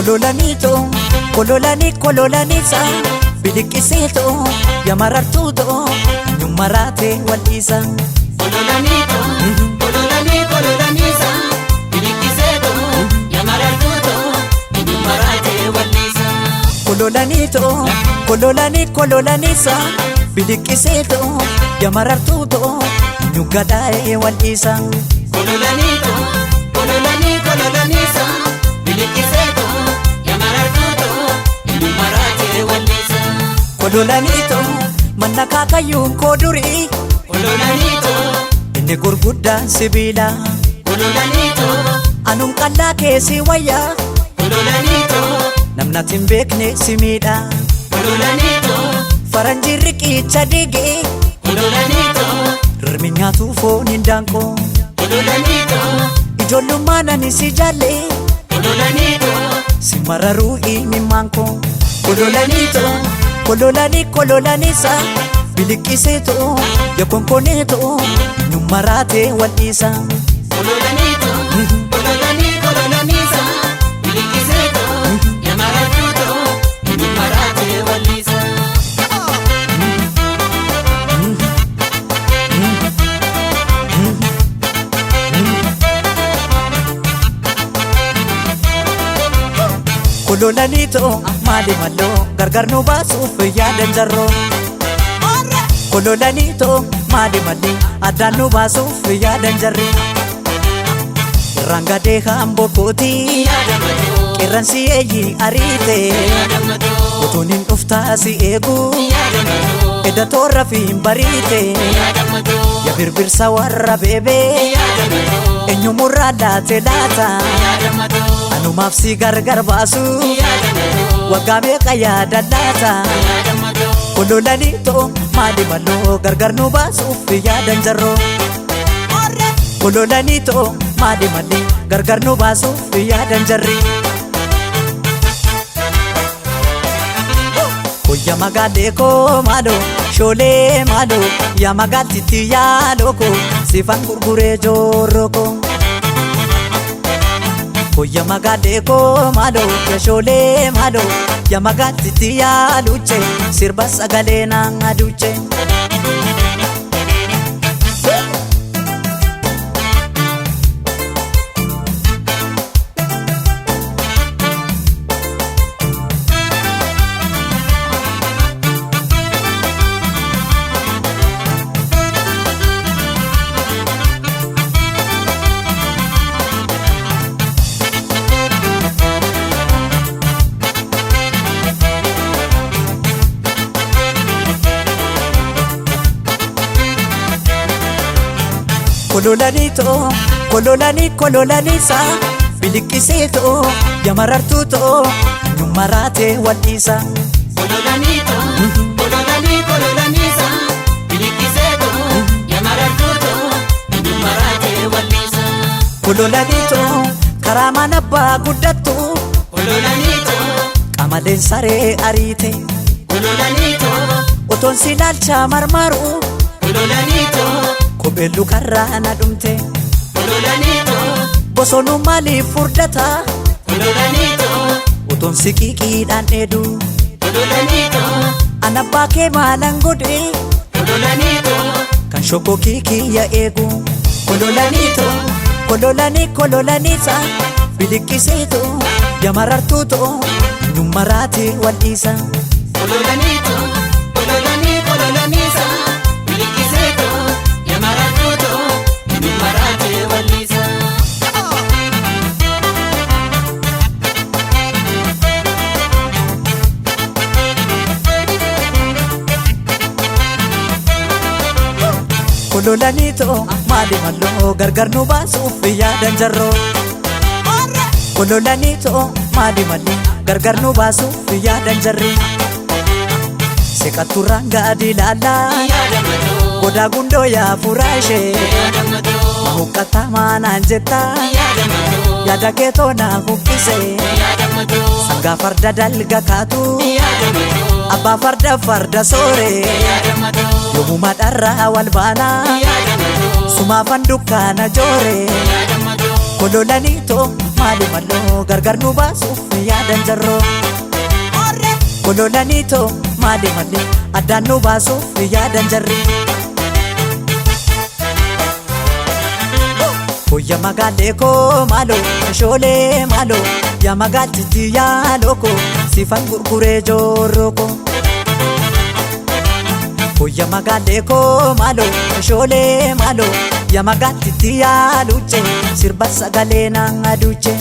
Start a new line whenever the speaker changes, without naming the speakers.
Kololanito, kololanisa bilikiseto yamarartuto nyumarate walisa
Kololanito, kololanisa bilikiseto yamarartuto nyumarate walisa
Kololanito, kololanisa bilikiseto yamarartuto nyugadae walisa
Kololanito, kololanisa bilikiseto yamarartuto nyumarate walisa
Kololanito manakakayun koduri
Kololanito,
inni gurgudda sibila
kololanito,
anun qallaa keesi wayya
kololanito,
namna timbekne simida
kololanito,
faranji riqicha dige
kololanito,
rirminyatu fonin danko
kololanito,
ijollummaanani si jalle
kololanito,
si mararu imimanko
kololanito,
kololanisa bilikiseto yakonkoneto nyumarate walisa
kololanito, kololanisa bilikiseto yamarartuto nyumarate walisa
Kololanito maali mallo gargar nu baasuuf yaadan jarro Kololanito maali malli addaan nu baasuuf yaadan jarri Rangadee hamboo kooti qeerransi eeyyi ariite utuunin dhuftaa si eegu edda toorra fi hin bariite ya birbirsa warra beebee eenyumurraa laate laata anumaaf si gargar baasu waggaa meeqa yaadan laata Kololanito maali mallo gargar nu baasuuf yaadan jarro Kololanito maali malli gargar nu baasuuf yaadan jarri Koyya magaalee koo maalo shoolee maalo yaa magaaltitti yaaloo koo sifan gurguree joorroo koo Koyya magaalee koo maalo yaa shoolee maalo yaa magaaltitti yaaluche sirba sagalee naan aduche Kololanisa bilikiseto yamarartuto nyumarate walisa
kololanito, kololanisa bilikiseto yamarartuto nyumarate walisa
Kololanito karamaan abbaa guddattu
kololanito,
qamaleen saree ariite
kololanito,
otoon si ilaalcha marmaru
kololanito,
kopheellu karraa na dhumte
kololanito,
bosonuu maaliif furdata
kololanito,
otoon si qiqiidhaan dheedu
kololanito,
an abbaa kee maalan godhe
kololanito,
kan shokkoo kiyya eegu Kololanisa bilikiseto yamarartuto nyumarate walisa
kololanito, kololanisa bilikiseto yamarartuto nyumarate walisa
Kololanito maali mallo gargar nu baasuuf yaadan jarro Kololanito maali malli gargar nu baasuuf yaadan jarri Seqatturraan gaadii laallaa godaa gundoo yaa furaashee mahuqqataa maanaan jettaa yaada keetoo naa huqqisee sangaa farda dalga kaatu abbaa farda sooree yoomuma dharraa wal baanaa sumaafan dukkaana jooree Kololaniitoo maali malloo gargar nu baasuuf yaadan jarroo. Kololaniitoo maali mallee addaan nu baasuuf yaadan jarri. Hoyya magaalee koo maaloo shoolee maaloo yaa magaattitti yaaloo koo sifan gurguree joorroo koo. Hoyya magaalee koo maaloo shoolee maaloo yaa magaattitti yaaluuche sirba sagalee naan aduuche.